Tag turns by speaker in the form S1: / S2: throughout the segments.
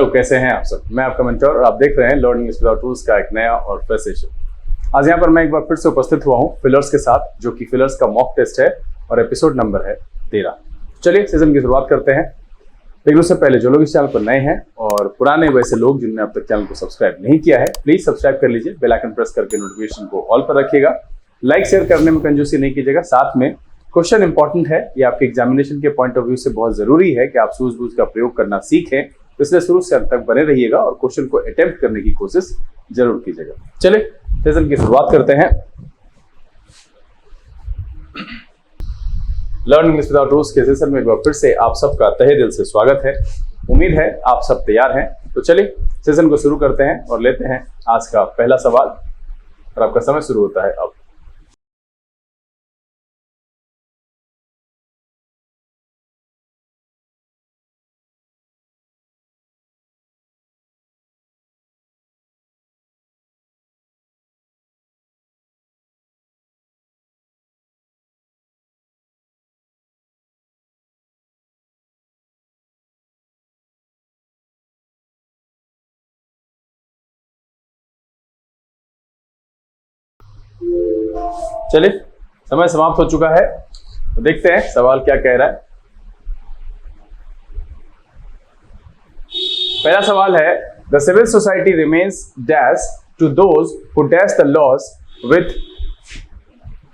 S1: कैसे हैं आप सब। मैं आपका मेंटर और आप देख रहे हैं लर्निंग विदाउट टूल्स का एक नया और फ्रेश सेशन। आज यहाँ पर मैं एक बार फिर से उपस्थित हुआ हूँ फिलर्स के साथ, जो कि फिलर्स का मॉक टेस्ट है और एपिसोड नंबर है 13। चलिए सेशन की शुरुआत करते हैं। लेकिन उससे पहले जो लोग इस चैनल पर नए हैं और पुराने वैसे लोग जिन्होंने अब तक चैनल को सब्सक्राइब नहीं किया है, प्लीज सब्सक्राइब कर लीजिए। बेल आइकन प्रेस करके नोटिफिकेशन को ऑल पर रखिएगा। लाइक शेयर करने में कंजूसी नहीं कीजिएगा। साथ में क्वेश्चन इंपॉर्टेंट है, ये आपके एग्जामिनेशन के पॉइंट ऑफ व्यू से बहुत जरूरी है कि आप सूझबूझ का प्रयोग करना सीखें। इसलिए शुरू से अंत तक बने रहिएगा और क्वेश्चन को अटेम्प्ट करने की कोशिश जरूर कीजिएगा। चलिए सेशन की शुरुआत करते हैं। लर्निंग विदाउट टूल्स के सेशन में एक बार फिर से आप सबका तहे दिल से स्वागत है। उम्मीद है आप सब तैयार हैं। तो चलिए सेशन को शुरू करते हैं और लेते हैं आज का पहला सवाल और आपका समय शुरू होता है अब। चलिए समय समाप्त हो चुका है। तो देखते हैं सवाल क्या कह रहा है। पहला सवाल है, the civil society remains dash to those who dash the laws with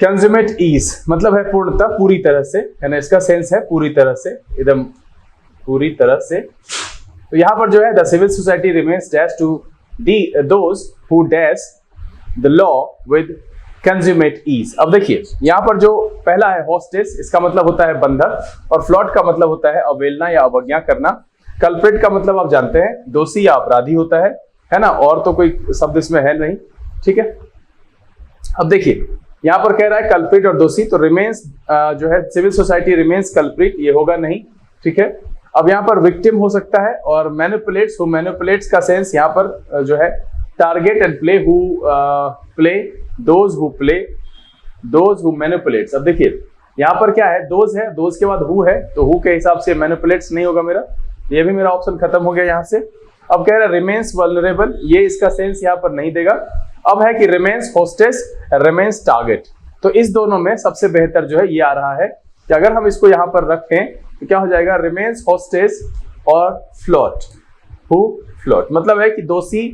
S1: consummate ease. मतलब है पूर्णतः, पूरी तरह से, है ना। इसका सेंस है पूरी तरह से, एकदम पूरी तरह से। तो यहां पर जो है the civil society remains dash to those who dash the law with consummate ease. अब देखिए यहां पर जो पहला है हॉस्टेस, इसका मतलब होता है बंधक, और फ्लॉट का मतलब होता है अवहेलना या अवज्ञा करना। कल्प्रिट का मतलब आप जानते हैं दोषी या अपराधी होता है ना। और तो कोई शब्द इसमें है नहीं, ठीक है। अब देखिए यहां पर कह रहा है कल्प्रिट और दोषी, तो रिमेन्स जो है सिविल सोसाइटी रिमेन्स कल्प्रिट, ये होगा नहीं, ठीक है। अब यहां पर विक्टिम हो सकता है, और मैनिपुलेट्स, हु मैनिपुलेट्स का सेंस यहां पर जो है target and play, who play, those who play, those who manipulates. अब देखिए यहां पर क्या है, दोज है, दोज के बाद हु है, तो हु के हिसाब से मैनिपुलेट्स नहीं होगा मेरा, ये भी मेरा ऑप्शन खत्म हो गया यहां से। अब कह रहा है रिमेन्स वल्नरेबल, ये इसका सेंस यहां पर नहीं देगा। अब है कि रिमेन्स होस्टेस, रिमेन्स टारगेट, तो इस दोनों में सबसे बेहतर जो है ये आ रहा है कि अगर हम इसको यहां पर रखें तो क्या हो जाएगा, रिमेन्स होस्टेस और फ्लॉट, हु फ्लॉट। मतलब है कि दोषी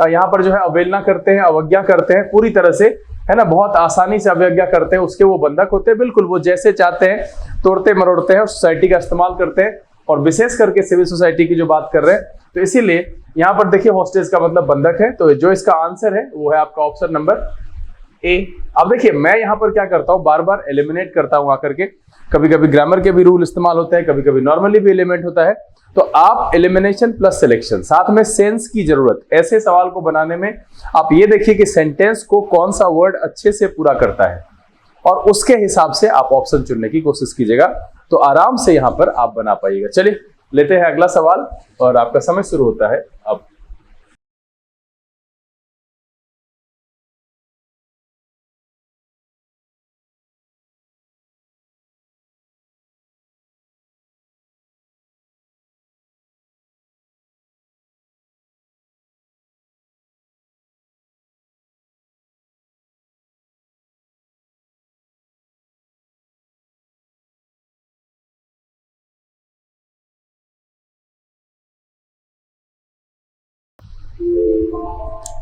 S1: यहाँ पर जो है अवहेलना करते हैं, अवज्ञा करते हैं पूरी तरह से, है ना, बहुत आसानी से अवज्ञा करते हैं, उसके वो बंधक होते हैं। बिल्कुल वो जैसे चाहते हैं तोड़ते मरोड़ते हैं, सोसाइटी का इस्तेमाल करते हैं, और विशेष करके सिविल सोसाइटी की जो बात कर रहे हैं। तो इसीलिए यहाँ पर देखिए हॉस्टेज का मतलब बंधक है, तो जो इसका आंसर है वो है आपका ऑप्शन नंबर ए। अब देखिए मैं यहाँ पर क्या करता हूँ, बार बार एलिमिनेट करता हूँ आकर के। कभी कभी ग्रामर के भी रूल इस्तेमाल होते हैं, कभी कभी नॉर्मली भी एलिमेंट होता है। तो आप एलिमिनेशन प्लस सिलेक्शन, साथ में सेंस की जरूरत, ऐसे सवाल को बनाने में आप ये देखिए कि सेंटेंस को कौन सा वर्ड अच्छे से पूरा करता है, और उसके हिसाब से आप ऑप्शन चुनने की कोशिश कीजिएगा, तो आराम से यहां पर आप बना पाइएगा। चलिए लेते हैं अगला सवाल और आपका समय शुरू होता है अब।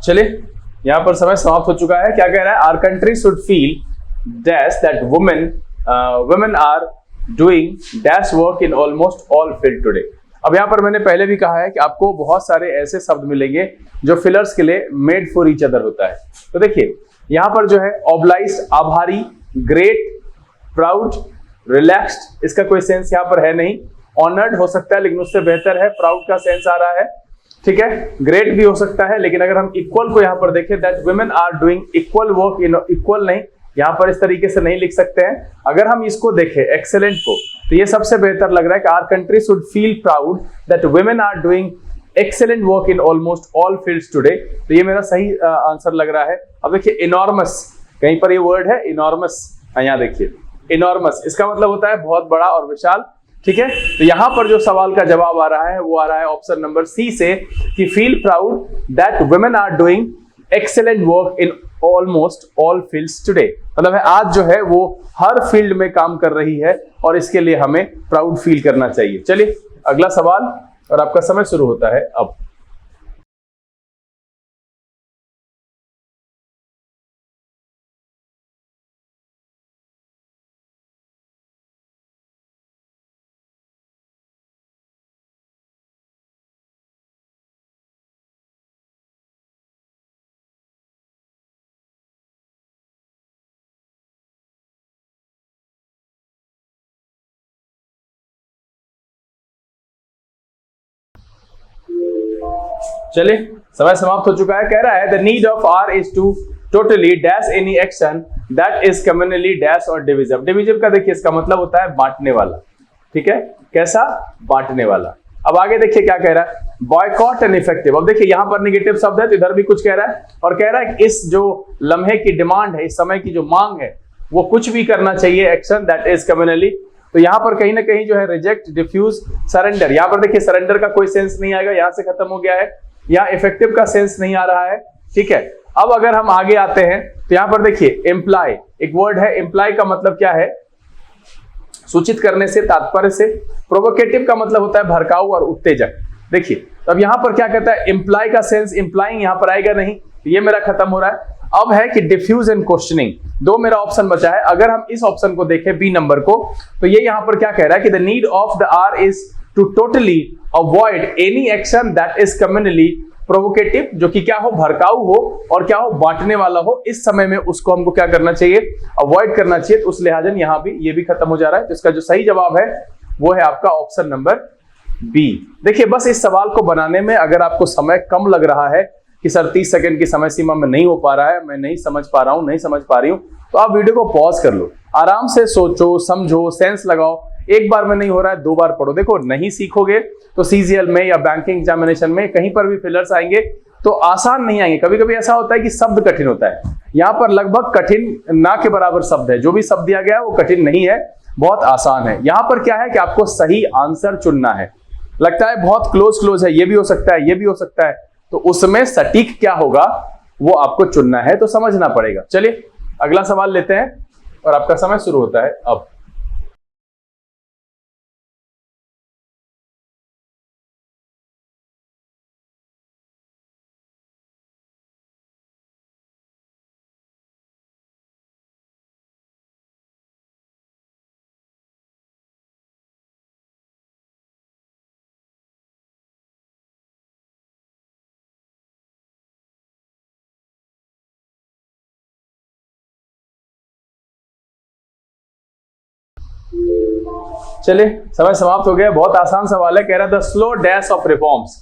S1: चलिए यहां पर समय समाप्त हो चुका है। क्या कह रहा है, our country should feel dash that women are doing dash work in almost all field today. अब यहां पर मैंने पहले भी कहा है कि आपको बहुत सारे ऐसे शब्द मिलेंगे जो फिलर्स के लिए मेड फॉर ईच अदर होता है। तो देखिए यहां पर जो है ऑब्लाइज्ड, आभारी, ग्रेट, प्राउड, रिलैक्स्ड, इसका कोई सेंस यहां पर है नहीं। ऑनर्ड हो सकता है लेकिन उससे बेहतर है, प्राउड का सेंस आ रहा है, ठीक है। ग्रेट भी हो सकता है, लेकिन अगर हम इक्वल को यहां पर देखें, that women are doing equal work in, equal नहीं, यहां पर इस तरीके से नहीं लिख सकते हैं। अगर हम इसको देखें एक्सेलेंट को, तो ये सबसे बेहतर लग रहा है कि our country should feel proud that women are doing excellent work in almost all fields today. तो ये मेरा सही आंसर लग रहा है। अब देखिए इनॉर्मस, कहीं पर ये वर्ड है इनॉर्मस, यहाँ देखिए इनॉर्मस, इसका मतलब होता है बहुत बड़ा और विशाल, ठीक है, तो यहां पर जो सवाल का जवाब आ रहा है वो आ रहा है ऑप्शन नंबर सी से, कि feel proud that women are doing excellent work in almost all fields today. मतलब है आज जो है वो हर फील्ड में काम कर रही है और इसके लिए हमें प्राउड फील करना चाहिए। चलिए अगला सवाल, और आपका समय शुरू होता है अब। चलिए समय समाप्त हो चुका है। कह रहा है the need of hour is to totally dash any action that is communally dash और डिविजिबल। डिविजिबल का देखिए इसका मतलब होता है बांटने वाला, ठीक है, कैसा, बांटने वाला। अब आगे देखिए क्या कह रहा है, बॉयकॉट एंड इफेक्टिव। अब देखिए यहां पर निगेटिव शब्द है तो इधर भी कुछ कह रहा है, और कह रहा है कि इस जो लम्हे की डिमांड है, इस समय की जो मांग है, वो कुछ भी करना चाहिए एक्शन दैट इज कम्युनली। तो यहां पर कहीं ना कहीं जो है रिजेक्ट, डिफ्यूज, सरेंडर, यहां पर देखिए सरेंडर का कोई सेंस नहीं आएगा, यहां से खत्म हो गया है। यहाँ इफेक्टिव का सेंस नहीं आ रहा है, ठीक है। अब अगर हम आगे आते हैं तो यहां पर देखिए एम्प्लॉय एक वर्ड है। एम्प्लॉय का मतलब क्या है, सूचित करने से, तात्पर्य से। प्रोवोकेटिव का मतलब होता है भड़काऊ और उत्तेजक। देखिए अब यहां पर क्या कहता है, एम्प्लॉय का सेंस, एम्प्लॉइंग यहां पर आएगा नहीं, ये मेरा खत्म हो रहा है। अब है कि डिफ्यूज एंड क्वेश्चनिंग, दो मेरा ऑप्शन बचा है। अगर हम इस ऑप्शन को देखें बी नंबर को, तो ये यहां पर क्या कह रहा है कि the need of the hour is to totally avoid any action that is communally provocative, जो कि क्या हो, भड़काऊ हो और क्या हो, बांटने वाला हो। इस समय में उसको हमको क्या करना चाहिए, अवॉइड करना चाहिए। तो उस लिहाजन यहां भी ये भी खत्म हो जा रहा है। तो इसका जो सही जवाब है वो है आपका ऑप्शन नंबर बी। देखिए बस इस सवाल को बनाने में अगर आपको समय कम लग रहा है कि सर 30 सेकंड की समय सीमा में नहीं हो पा रहा है, मैं नहीं समझ पा रहा हूं, नहीं समझ पा रही हूं, तो आप वीडियो को पॉज कर लो, आराम से सोचो, समझो, सेंस लगाओ। एक बार में नहीं हो रहा है, 2 बार पढ़ो। देखो नहीं सीखोगे तो सीजीएल में या बैंकिंग एग्जामिनेशन में कहीं पर भी फिलर्स आएंगे तो आसान नहीं आएंगे। कभी कभी ऐसा होता है कि शब्द कठिन होता है, यहाँ पर लगभग कठिन ना के बराबर शब्द है। जो भी शब्द दिया गया है वो कठिन नहीं है, बहुत आसान है। यहाँ पर क्या है कि आपको सही आंसर चुनना है। लगता है बहुत क्लोज है, ये भी हो सकता है, ये भी हो सकता है, तो उसमें सटीक क्या होगा वो आपको चुनना है, तो समझना पड़ेगा। चलिए अगला सवाल लेते हैं और आपका समय शुरू होता है अब। चलिए समय समाप्त हो गया। बहुत आसान सवाल है, कह रहा था स्लो डैश ऑफ रिफॉर्म्स।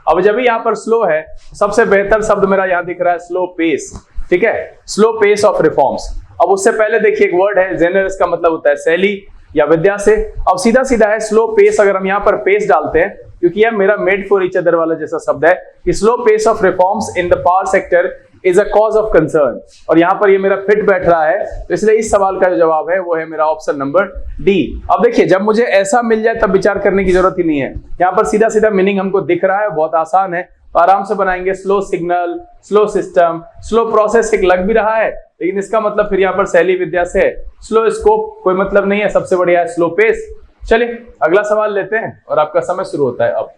S1: अब जब भी यहाँ पर स्लो है, सबसे बेहतर शब्द मेरा यहाँ दिख रहा है स्लो पेस, ठीक है, स्लो पेस ऑफ रिफॉर्म्स। अब उससे पहले देखिए एक वर्ड है जेनरस, का मतलब होता है शैली या विद्या से। अब सीधा सीधा है स्लो पेस, अगर हम यहाँ पर पेस डालते हैं, क्योंकि यह मेरा मेड फॉर ईच अदर वाला जैसा शब्द है कि slow pace of reforms in the power sector is a cause of concern, और यहां पर ये मेरा फिट बैठ रहा है, तो इसलिए इस सवाल का जो जवाब है वो है मेरा ऑप्शन नंबर डी। अब देखिए जब मुझे ऐसा मिल जाए तब विचार करने की जरूरत ही नहीं है, यहां पर सीधा सीधा मीनिंग हमको दिख रहा है, बहुत आसान है, तो आराम से बनाएंगे। Slow signal, slow system, slow process एक लग भी रहा है, लेकिन इसका मतलब फिर यहाँ पर शैली विद्या से है। स्लो स्कोप कोई मतलब नहीं है, सबसे बढ़िया है स्लो पेस। चलिए अगला सवाल लेते हैं और आपका समय शुरू होता है अब।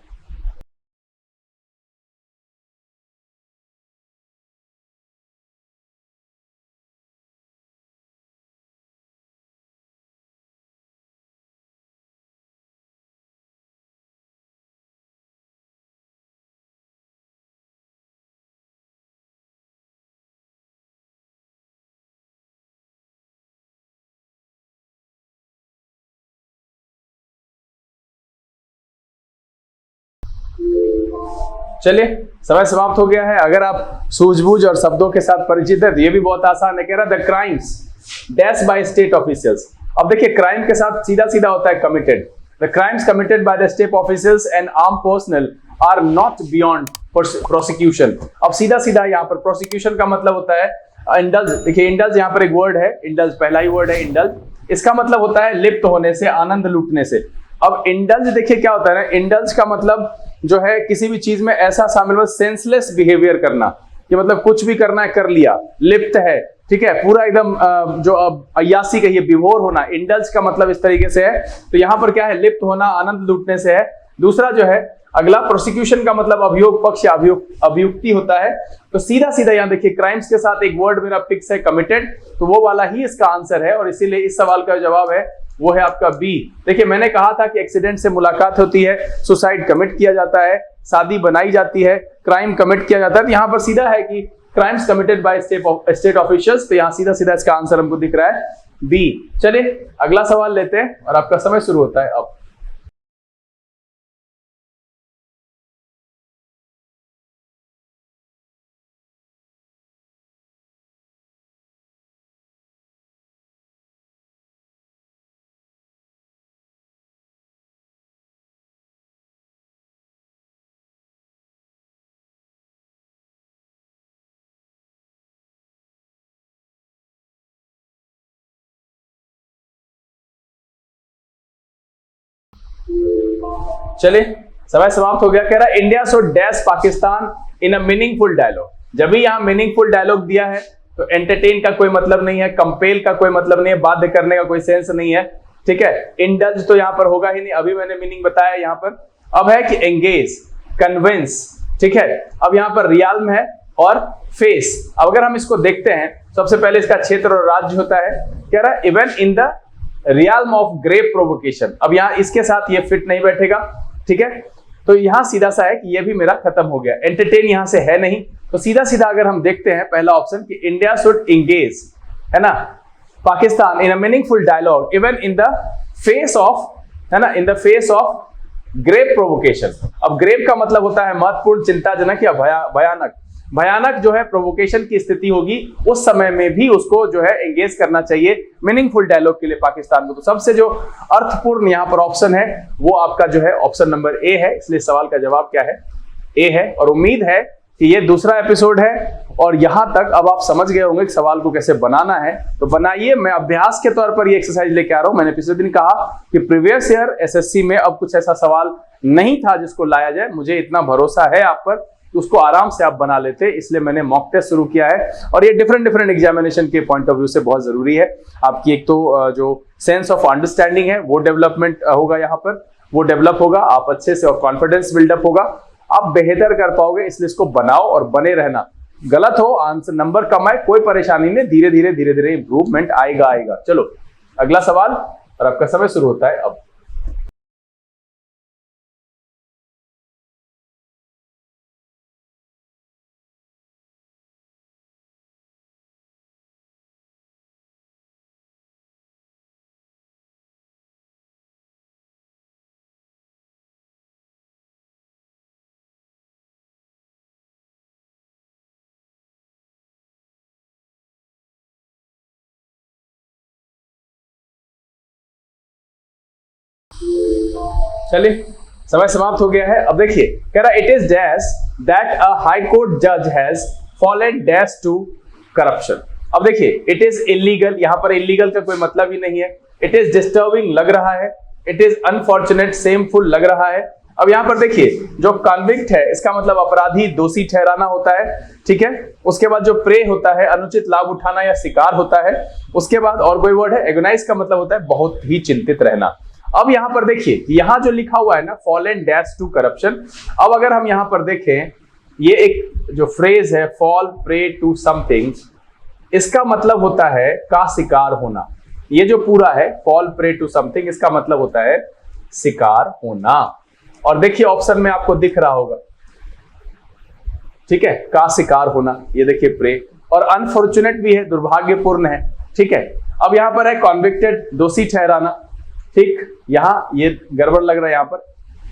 S1: चलिए समय समाप्त हो गया है। अगर आप सूझबूझ और शब्दों के साथ परिचित है तो ये भी बहुत आसान है। कह रहा the crimes dash by state officials. अब देखिए क्राइम के साथ सीधा सीधा होता है committed. The crimes committed by the state officials and armed personnel are not beyond prosecution. अब सीधा सीधा यहाँ पर प्रोसिक्यूशन का मतलब होता है इंडल्ज। देखिए इंडल्ज यहाँ पर एक वर्ड है, इंडल्ज पहला ही वर्ड है इंडल्ज। इसका मतलब होता है लिप्त होने से, आनंद लूटने से। अब इंडल्ज देखिए क्या होता है ना, इंडल्ज का मतलब जो है किसी भी चीज में ऐसा शामिल हो, सेंसलेस बिहेवियर करना, कि मतलब कुछ भी करना है कर लिया, लिप्त है, ठीक है, पूरा एकदम जो अय्यासी कहिए, विभोर होना, इंडल्ज का मतलब इस तरीके से है। तो यहां पर क्या है, लिप्त होना, आनंद लूटने से है। दूसरा जो है अगला प्रोसिक्यूशन का मतलब अभियोग पक्ष या अभियुक्ति होता है। तो सीधा सीधा यहां देखिए क्राइम्स के साथ एक वर्ड मेरा फिक्स है, कमिटेड, तो वो वाला ही इसका आंसर है, और इसीलिए इस सवाल का जवाब है वो है आपका बी। देखिए मैंने कहा था कि एक्सीडेंट से मुलाकात होती है, सुसाइड कमिट किया जाता है, शादी बनाई जाती है, क्राइम कमिट किया जाता है। तो यहां पर सीधा है कि crimes committed bye state officials, तो यहां सीधा सीधा इसका आंसर हमको दिख रहा है बी। चलिए अगला सवाल लेते हैं और आपका समय शुरू होता है अब। चलिए समय समाप्त हो गया। कह रहा है India should dash Pakistan in a meaningful dialogue. जब भी यहां मीनिंगफुल डायलॉग दिया है तो एंटरटेन का कोई मतलब नहीं है, कंपेल का कोई मतलब नहीं है, बाध्य करने का कोई सेंस नहीं है, ठीक है। इंडल्ज तो यहां पर होगा ही नहीं, अभी मैंने मीनिंग बताया यहां पर। अब है कि एंगेज, कन्विंस, ठीक है। अब यहां पर रियाल्म है और फेस। अब अगर हम इसको देखते हैं, सबसे पहले इसका क्षेत्र और राज्य होता है। कह रहा है even in the realm of grave provocation. अब यहां इसके साथ ये फिट नहीं बैठेगा, ठीक है। तो यहां सीधा सा है कि ये भी मेरा खत्म हो गया, एंटरटेन यहां से है नहीं। तो सीधा सीधा अगर हम देखते हैं पहला ऑप्शन कि इंडिया शुड इंगेज, है ना, Pakistan in a meaningful dialogue even in the face of, है ना, in the face of grave provocation. अब ग्रेव का मतलब होता है महत्वपूर्ण, चिंताजनक या भयानक। भयानक जो है प्रोवोकेशन की स्थिति होगी, उस समय में भी उसको जो है एंगेज करना चाहिए मीनिंगफुल डायलॉग के लिए पाकिस्तान को। तो सबसे जो अर्थपूर्ण यहां पर ऑप्शन है वो आपका जो है ऑप्शन नंबर ए है, इसलिए सवाल का जवाब क्या है, ए है। और उम्मीद है कि ये दूसरा एपिसोड है और यहां तक अब आप समझ गए होंगे कि सवाल को कैसे बनाना है। तो बनाइए, मैं अभ्यास के तौर पर ये एक्सरसाइज लेके आ रहा हूं। मैंने पिछले दिन कहा कि प्रीवियस ईयर एसएससी में अब कुछ ऐसा सवाल नहीं था जिसको लाया जाए, मुझे इतना भरोसा है आप पर, उसको आराम से आप बना लेते, इसलिए मैंने मॉक टेस्ट शुरू किया है। और ये डिफरेंट एग्जामिनेशन के पॉइंट ऑफ व्यू से बहुत जरूरी है। आपकी एक तो जो सेंस ऑफ अंडरस्टैंडिंग है वो डेवलपमेंट होगा, यहाँ पर वो डेवलप होगा, आप अच्छे से, और कॉन्फिडेंस बिल्डअप होगा, आप बेहतर कर पाओगे। इसलिए इसको बनाओ और बने रहना। गलत हो, आंसर नंबर कम आए, कोई परेशानी नहीं, धीरे धीरे इंप्रूवमेंट आएगा। चलो अगला सवाल और आपका समय शुरू होता है अब। चलिए समय समाप्त हो गया है। अब देखिए कह रहा it is dash that a high court जज has fallen dash to corruption. अब देखिए इट इज इलीगल, यहां पर इलीगल का कोई मतलब ही नहीं है। इट इज डिस्टर्बिंग लग रहा है, इट इज अनफॉर्चुनेट शेमफुल लग रहा है। अब यहां पर देखिए जो कॉन्विक्ट है इसका मतलब अपराधी, दोषी ठहराना होता है, ठीक है। उसके बाद जो प्रे होता है अनुचित लाभ उठाना या शिकार होता है। उसके बाद और कोई वर्ड है एगोनाइज का मतलब होता है बहुत ही चिंतित रहना। अब यहां पर देखिए यहां जो लिखा हुआ है ना फॉलन डैश टू करप्शन। अब अगर हम यहां पर देखें ये एक जो फ्रेज है फॉल प्रे टू समथिंग, इसका मतलब होता है का शिकार होना। ये जो पूरा है फॉल प्रे टू समथिंग, इसका मतलब होता है शिकार होना। और देखिए ऑप्शन में आपको दिख रहा होगा, ठीक है, का शिकार होना, ये देखिए प्रे। और अनफॉर्चुनेट भी है, दुर्भाग्यपूर्ण है, ठीक है। अब यहां पर है कॉन्विक्टेड, दोषी ठहराना, ठीक, यहां ये गड़बड़ लग रहा है यहां पर।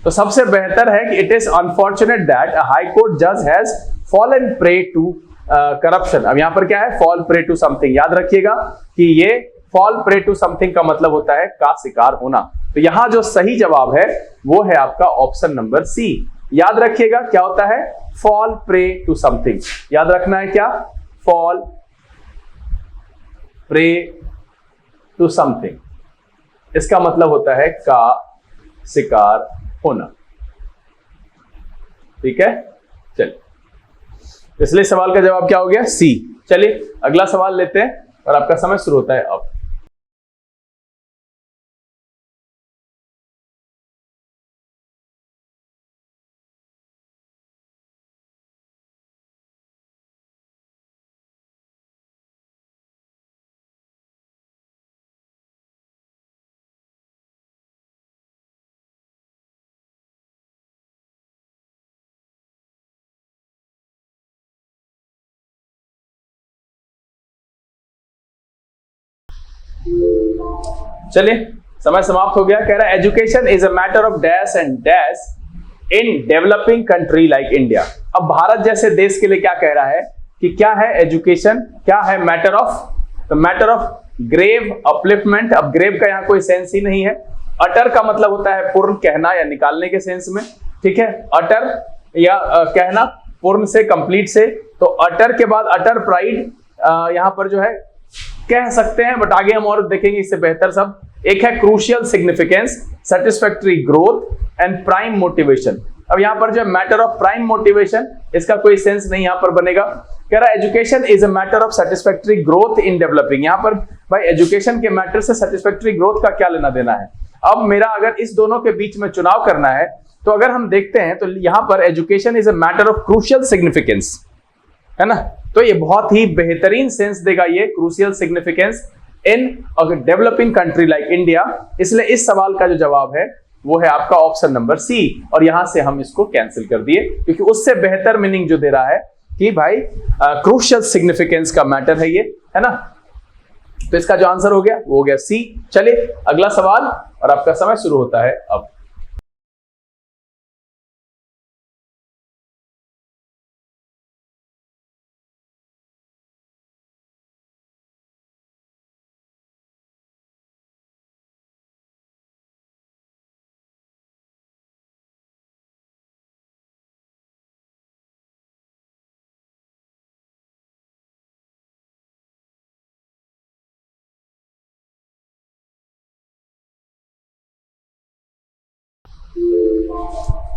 S1: तो सबसे बेहतर है कि it is unfortunate that a high court जज has fallen prey to corruption. अब यहां पर क्या है, फॉल प्रे टू समथिंग। याद रखिएगा कि ये फॉल प्रे टू समथिंग का मतलब होता है का शिकार होना। तो यहां जो सही जवाब है वो है आपका ऑप्शन नंबर सी। याद रखिएगा क्या होता है, फॉल प्रे टू समथिंग। याद रखना है क्या, फॉल प्रे टू समथिंग, इसका मतलब होता है का शिकार होना। ठीक है, चलिए पिछले सवाल का जवाब क्या हो गया? सी। चलिए अगला सवाल लेते हैं और आपका समय शुरू होता है अब। चलिए समय समाप्त हो गया। कह रहा है education is a matter of dash and dash in developing country like India. अब भारत जैसे देश के लिए क्या कह रहा है कि क्या है एजुकेशन, क्या है मैटर ऑफ, तो मैटर ऑफ ग्रेव अपलिफ्टमेंट। अब ग्रेव का यहां कोई सेंस ही नहीं है। अटर का मतलब होता है पूर्ण, कहना या निकालने के सेंस में। ठीक है, अटर या कहना पूर्ण से, कंप्लीट से। तो अटर के बाद अटर प्राइड यहां पर जो है कह सकते हैं, बट आगे हम और देखेंगे इससे बेहतर सब। एक है crucial significance, satisfactory growth and prime motivation. अब यहां पर जो है मैटर ऑफ प्राइम मोटिवेशन, इसका कोई सेंस नहीं यहां पर बनेगा। कह रहा है education is a matter of satisfactory growth in developing. यहां पर भाई एजुकेशन के मैटर से सेटिस्फैक्टरी ग्रोथ का क्या लेना देना है? अब मेरा अगर इस दोनों के बीच में चुनाव करना है तो अगर हम देखते हैं तो यहां पर education is a matter of crucial significance, है ना, तो ये बहुत ही बेहतरीन सेंस देगा ये crucial significance in developing country like India. इसलिए इस सवाल का जो जवाब है वो है आपका ऑप्शन नंबर सी, और यहां से हम इसको कैंसिल कर दिए क्योंकि उससे बेहतर मीनिंग जो दे रहा है कि भाई क्रूशियल सिग्निफिकेंस का मैटर है ये, है ना। तो इसका जो आंसर हो गया वो हो गया सी। चलिए अगला सवाल और आपका समय शुरू होता है अब।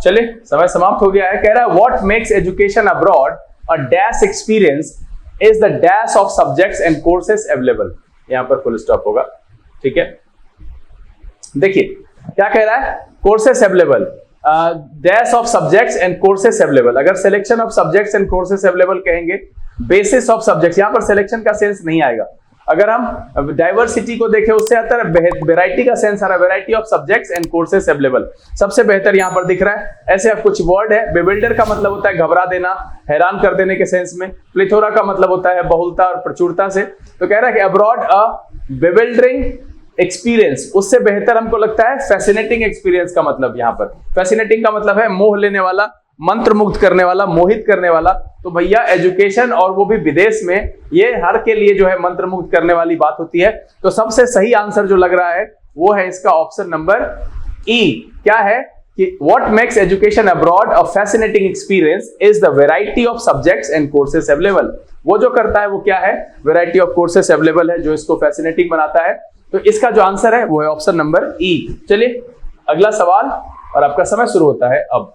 S1: चलिए समय समाप्त हो गया है। कह रहा है what makes education abroad a dash experience is the dash of subjects and courses available. यहां पर फुल स्टॉप होगा। ठीक है, देखिए क्या कह रहा है, courses available, dash of subjects and courses available. अगर selection of subjects and courses available कहेंगे, बेसिस ऑफ सब्जेक्ट्स, यहां पर सिलेक्शन का सेंस नहीं आएगा। अगर हम डाइवर्सिटी को देखें उससे आता है वेराइटी का सेंस आ रहा है, variety of subjects and courses available. सबसे बेहतर यहां पर दिख रहा है। ऐसे अब कुछ वर्ड है, बेविल्डर का मतलब होता है घबरा देना, हैरान कर देने के सेंस में। प्लेथोरा का मतलब होता है बहुलता और प्रचुरता से। तो कह रहा है कि अब्रॉड अ बेविल्डरिंग एक्सपीरियंस, उससे बेहतर हमको लगता है फैसिनेटिंग एक्सपीरियंस का मतलब। यहां पर फैसिनेटिंग का मतलब है मोह लेने वाला, मंत्रमुग्ध करने वाला, मोहित करने वाला। तो भैया एजुकेशन और वो भी विदेश में, ये हर के लिए जो है मंत्रमुग्ध करने वाली बात होती है। तो सबसे सही आंसर जो लग रहा है वो है इसका ऑप्शन नंबर ई। क्या है कि what makes education abroad a fascinating experience is the variety of subjects and courses available. वो जो करता है वो क्या है, वैरायटी ऑफ कोर्सेस अवेलेबल है जो इसको फैसिनेटिंग बनाता है। तो इसका जो आंसर है वो है ऑप्शन नंबर ई। चलिए अगला सवाल और आपका समय शुरू होता है अब।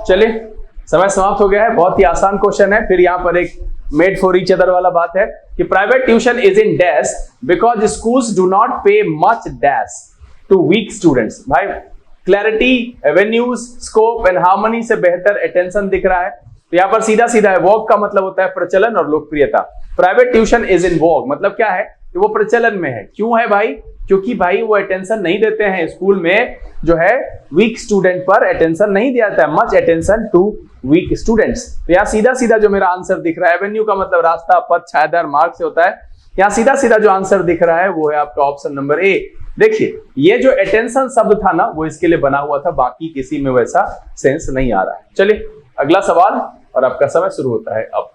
S1: चलिए समय समाप्त हो गया है। बहुत ही आसान क्वेश्चन है। फिर यहां पर एक मेड फॉर ईच अदर वाला बात है कि private tuition is in dash because schools do not pay much dash to weak students. भाई clarity, avenues, scope and harmony से बेहतर अटेंशन दिख रहा है। तो यहां पर सीधा सीधा है, वॉग का मतलब होता है प्रचलन और लोकप्रियता। प्राइवेट ट्यूशन इज इन वॉग मतलब क्या है कि वो प्रचलन में है। क्यों है भाई? क्योंकि भाई वो अटेंशन नहीं देते हैं स्कूल में, जो है वीक स्टूडेंट पर अटेंशन नहीं दिया जाता है, much attention to weak students. तो यहाँ सीधा सीधा जो मेरा आंसर दिख रहा है, एवेन्यू का मतलब रास्ता, पथ, छायादार, मार्ग से होता है। यहाँ सीधा सीधा जो आंसर दिख रहा है वो है आपका ऑप्शन नंबर ए। देखिए ये जो अटेंशन शब्द था ना वो इसके लिए बना हुआ था, बाकी किसी में वैसा सेंस नहीं आ रहा है। चलिए अगला सवाल और आपका समय शुरू होता है अब।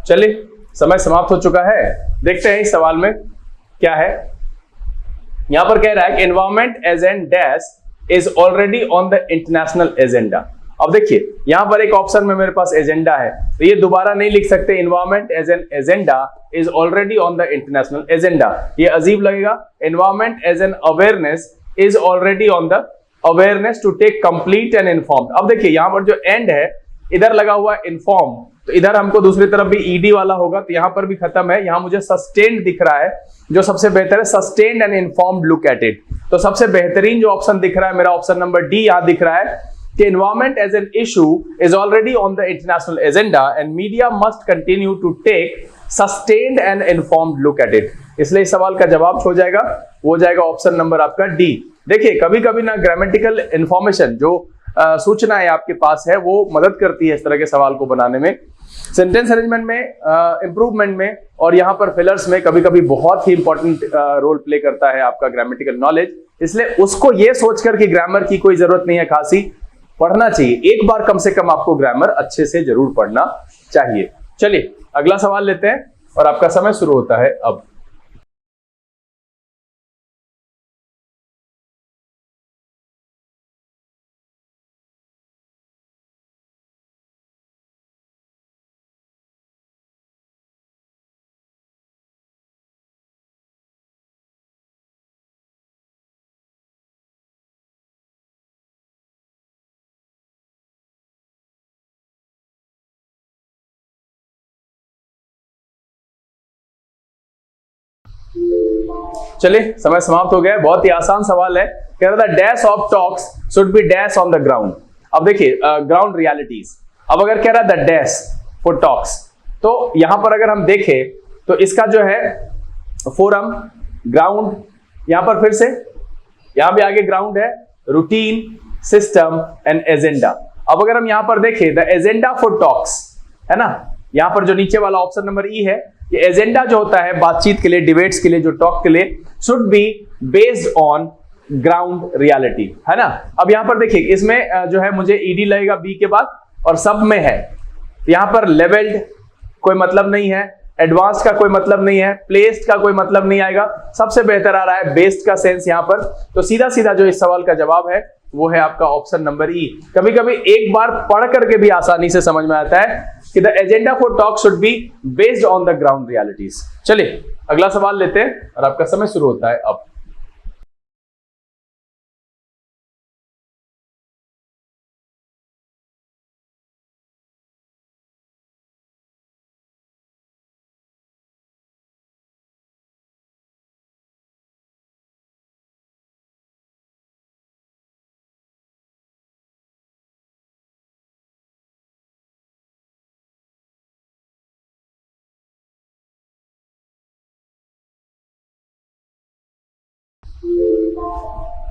S1: चलिए समय समाप्त हो चुका है। देखते हैं इस सवाल में क्या है। यहां पर कह रहा है कि environment as an dash is already on the international agenda. अब देखिए यहां पर एक ऑप्शन में मेरे पास एजेंडा है, तो ये दोबारा नहीं लिख सकते environment as an agenda is already on the international agenda, ये अजीब लगेगा। Environment as an awareness is already on the awareness to take complete and informed. अब देखिए यहां पर जो एंड है इधर लगा हुआ है इन्फॉर्म, तो इधर हमको दूसरी तरफ भी ईडी वाला होगा, तो यहां पर भी खत्म है। यहां मुझे सस्टेन्ड दिख रहा है, जो सबसे बेहतर है sustained and informed look at it. तो सबसे बेहतरीन जो ऑप्शन दिख रहा है मेरा ऑप्शन नंबर डी यहां दिख रहा है कि environment as an issue is already on the international agenda and media must continue to take sustained and informed look at it. इसलिए इस सवाल का जवाब हो जाएगा, वो जाएगा ऑप्शन नंबर आपका डी। देखिए कभी कभी ना ग्रामेटिकल इंफॉर्मेशन जो सूचनाएं आपके पास है वो मदद करती है इस तरह के सवाल को बनाने में, सेंटेंस अरेंजमेंट में, इंप्रूवमेंट में, और यहाँ पर फिलर्स में कभी कभी बहुत ही इंपॉर्टेंट रोल प्ले करता है आपका ग्रामेटिकल नॉलेज। इसलिए उसको ये सोचकर कि ग्रामर की कोई जरूरत नहीं है खासी, पढ़ना चाहिए एक बार कम से कम, आपको ग्रामर अच्छे से जरूर पढ़ना चाहिए। चलिए अगला सवाल लेते हैं और आपका समय शुरू होता है अब। चलिए समय समाप्त हो गया। बहुत ही आसान सवाल है, कह रहा था dash of talks should be dash on the ground. अब देखिए ग्राउंड रियलिटीज, अब अगर कह रहा था डैश फॉर टॉक्स, तो यहां पर अगर हम देखें तो इसका जो है फोरम, ग्राउंड, यहां पर फिर से यहां भी आगे ग्राउंड है, रूटीन, सिस्टम एंड एजेंडा। अब अगर हम यहां पर देखें द एजेंडा फॉर टॉक्स है ना, यहां पर जो नीचे वाला ऑप्शन नंबर ई है कि एजेंडा जो होता है बातचीत के लिए, डिबेट्स के लिए, जो टॉक के लिए, should be based on ground reality, है ना। अब यहां पर देखिए इसमें जो है मुझे ईडी लगेगा बी के बाद, और सब में है यहां पर लेवल्ड कोई मतलब नहीं है, एडवांस का कोई मतलब नहीं है, प्लेस्ड का कोई मतलब नहीं आएगा, सबसे बेहतर आ रहा है बेस्ड का सेंस यहां पर। तो सीधा सीधा जो इस सवाल का जवाब है वो है आपका ऑप्शन नंबर ई। कभी कभी एक बार पढ़ करके भी आसानी से समझ में आता है कि the agenda for talk should be based on the ground realities. चलिए अगला सवाल लेते हैं और आपका समय शुरू होता है अब।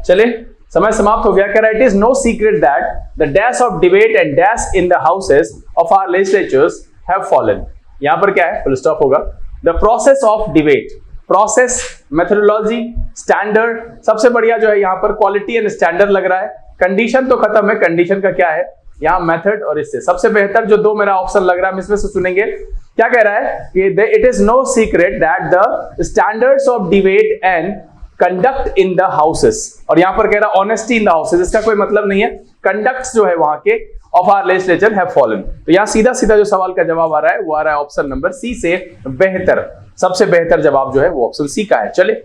S1: चलिए समय समाप्त हो गया। कह रहा it is no secret that the dash of debate and dash in the houses of our legislatures have fallen. यहां पर क्या है, फुल स्टॉप होगा। The process of debate, process, methodology, standard, सबसे बढ़िया जो है यहां पर क्वालिटी एंड स्टैंडर्ड लग रहा है। कंडीशन तो खत्म है, कंडीशन का क्या है यहां मेथड, और इससे सबसे बेहतर जो दो मेरा ऑप्शन लग रहा है हम इसमें से चुनेंगे। क्या कह रहा है कि it is no secret that the standards of debate and conduct in the houses, और यहां पर कह रहा ऑनेस्टी इन द हाउसेस, इसका कोई मतलब नहीं है, कंडक्ट जो है वहां के of our legislature have fallen. तो यहां सीधा सीधा जो सवाल का जवाब आ रहा है वो आ रहा है ऑप्शन नंबर सी से बेहतर, सबसे बेहतर जवाब जो है वो ऑप्शन सी का है। चलिए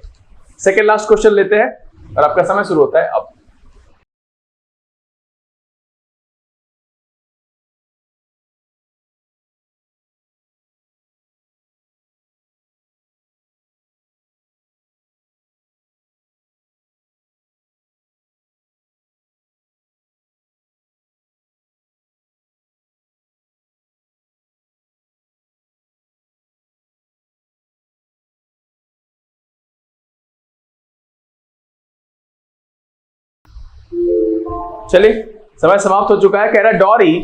S1: सेकेंड लास्ट क्वेश्चन लेते हैं और आपका समय शुरू होता है अब। चलिए समय समाप्त हो चुका है। कह रहा dowry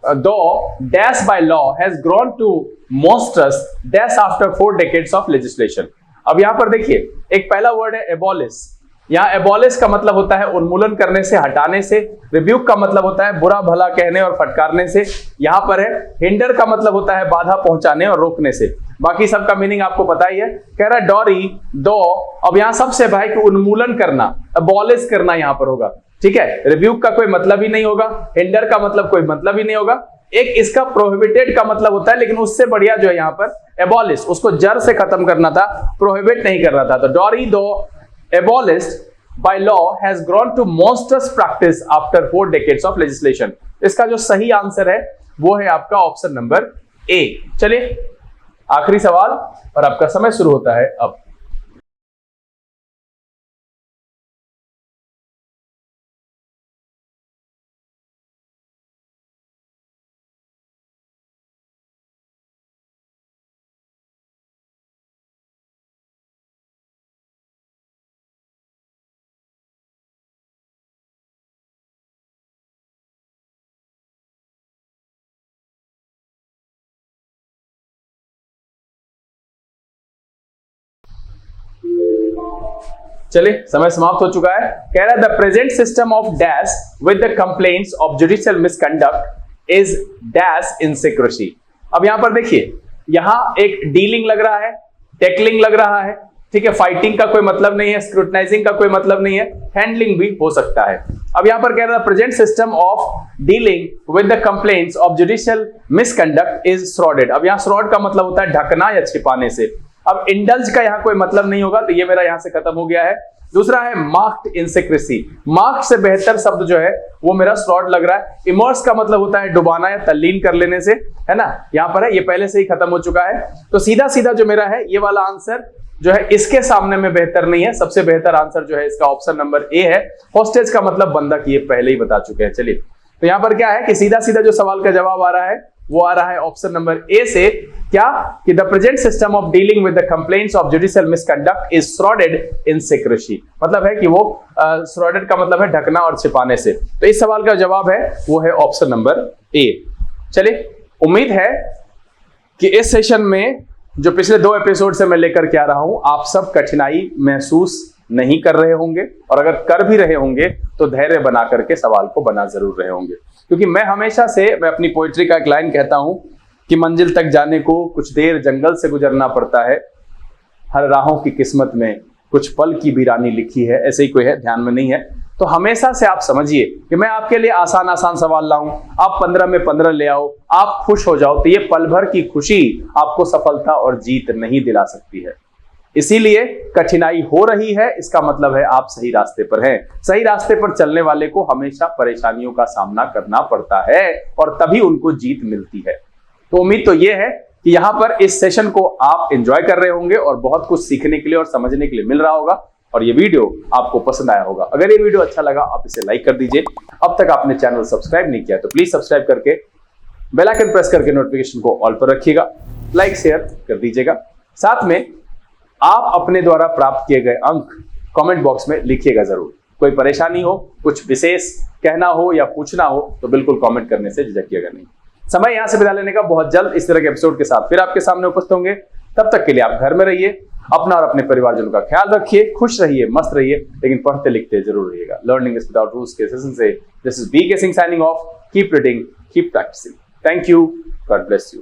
S1: though dash by law has grown to monstrous dash after 4 decades of legislation. अब यहां पर देखिए एक पहला वर्ड है एबॉलिश। यहां एबॉलिश का मतलब होता है उन्मूलन करने से, हटाने से। रिब्यूक का मतलब होता है बुरा भला कहने और फटकारने से। यहां पर है हिंडर का मतलब होता है बाधा पहुंचाने और रोकने से। बाकी सबका मीनिंग आपको पता ही है। कह रहा है डॉरी दो, अब यहां सबसे भाई कि उन्मूलन करना, अबॉलिश करना यहां पर होगा, ठीक है। रिब्यूक का कोई मतलब ही नहीं होगा, हिंडर का मतलब कोई मतलब ही नहीं होगा। एक इसका प्रोहिबिटेड का मतलब होता है, लेकिन उससे बढ़िया जो है यहां पर एबॉलिश, उसको जड़ से खत्म करना था, प्रोहिबिट नहीं करना था। तो डॉरी दो abolished by law has grown to monstrous practice after 4 decades of legislation। इसका जो सही आंसर है वो है आपका ऑप्शन नंबर ए। चलिए आखिरी सवाल और आपका समय शुरू होता है अब। चलिए समय समाप्त हो चुका है। कह रहा है the present system of dash with the complaints of judicial misconduct is dash in secrecy. अब यहां पर देखिए यहां एक डीलिंग लग रहा है, टैकलिंग लग रहा है, ठीक है। फाइटिंग का कोई मतलब नहीं है, स्क्रूटनाइजिंग का कोई मतलब नहीं है, हैंडलिंग भी हो सकता है। अब यहां पर कह रहा है present system of dealing with the complaints of judicial misconduct is shrouded. अब यहां श्रॉड का मतलब होता है ढकना या छिपाने से। अब इंडल्ज का यहां कोई मतलब नहीं होगा, तो ये मेरा यहां से खत्म हो गया है। दूसरा है मार्क्ड इन सिक्रेसी। मार्क्ड से बेहतर शब्द जो है वो मेरा श्रॉड लग रहा है। इमर्स का मतलब होता है डुबाना या तल्लीन कर लेने से, है ना। यहां पर है, ये पहले से ही खत्म हो चुका है। तो सीधा सीधा जो मेरा है ये वाला आंसर जो है इसके सामने में बेहतर नहीं है। सबसे बेहतर आंसर जो है इसका ऑप्शन नंबर ए है। हॉस्टेज का मतलब बंधक, ये पहले ही बता चुके हैं। चलिए तो यहां पर क्या है कि सीधा सीधा जो सवाल का जवाब आ रहा है वो आ रहा है ऑप्शन नंबर ए से। क्या कि the present system of dealing with the complaints of judicial misconduct is shrouded in secrecy. मतलब है कि वो श्रॉडेड का मतलब है ढकना और छिपाने से। तो इस सवाल का जवाब है वो है ऑप्शन नंबर ए। चलिए उम्मीद है कि इस सेशन में जो पिछले 2 एपिसोड से मैं लेकर के आ रहा हूं आप सब कठिनाई महसूस नहीं कर रहे होंगे, और अगर कर भी रहे होंगे तो धैर्य बना करके सवाल को बना जरूर रहे होंगे। क्योंकि मैं हमेशा से मैं अपनी पोइट्री का एक लाइन कहता हूं कि मंजिल तक जाने को कुछ देर जंगल से गुजरना पड़ता है, हर राहों की किस्मत में कुछ पल की वीरानी लिखी है। ऐसे ही कोई है, ध्यान में नहीं है। तो हमेशा से आप समझिए कि मैं आपके लिए आसान आसान सवाल लाऊं, आप 15 में 15 ले आओ, आप खुश हो जाओ, तो ये पल भर की खुशी आपको सफलता और जीत नहीं दिला सकती है। इसीलिए कठिनाई हो रही है, इसका मतलब है आप सही रास्ते पर हैं। सही रास्ते पर चलने वाले को हमेशा परेशानियों का सामना करना पड़ता है और तभी उनको जीत मिलती है। तो उम्मीद तो ये है कि यहां पर इस सेशन को आप एंजॉय कर रहे होंगे और बहुत कुछ सीखने के लिए और समझने के लिए मिल रहा होगा, और ये वीडियो आपको पसंद आया होगा। अगर ये वीडियो अच्छा लगा आप इसे लाइक कर दीजिए। अब तक आपने चैनल सब्सक्राइब नहीं किया तो प्लीज सब्सक्राइब करके बेल आइकन प्रेस करके नोटिफिकेशन को ऑल पर रखिएगा, लाइक शेयर कर दीजिएगा। साथ में आप अपने द्वारा प्राप्त किए गए अंक कमेंट बॉक्स में लिखिएगा जरूर। कोई परेशानी हो, कुछ विशेष कहना हो या पूछना हो तो बिल्कुल कमेंट करने से झिझकिएगा नहीं। समय यहां से विदा लेने का, बहुत जल्द इस तरह के एपिसोड के साथ फिर आपके सामने उपस्थित होंगे। तब तक के लिए आप घर में रहिए, अपना और अपने परिवारजनों का ख्याल रखिए, खुश रहिए, मस्त रहिए, लेकिन पढ़ते लिखते जरूर रहिएगा। लर्निंग इज विदाउट रूल्स के सेशन से this is B K Singh signing off. Keep reading, keep practicing. Thank you, God bless you.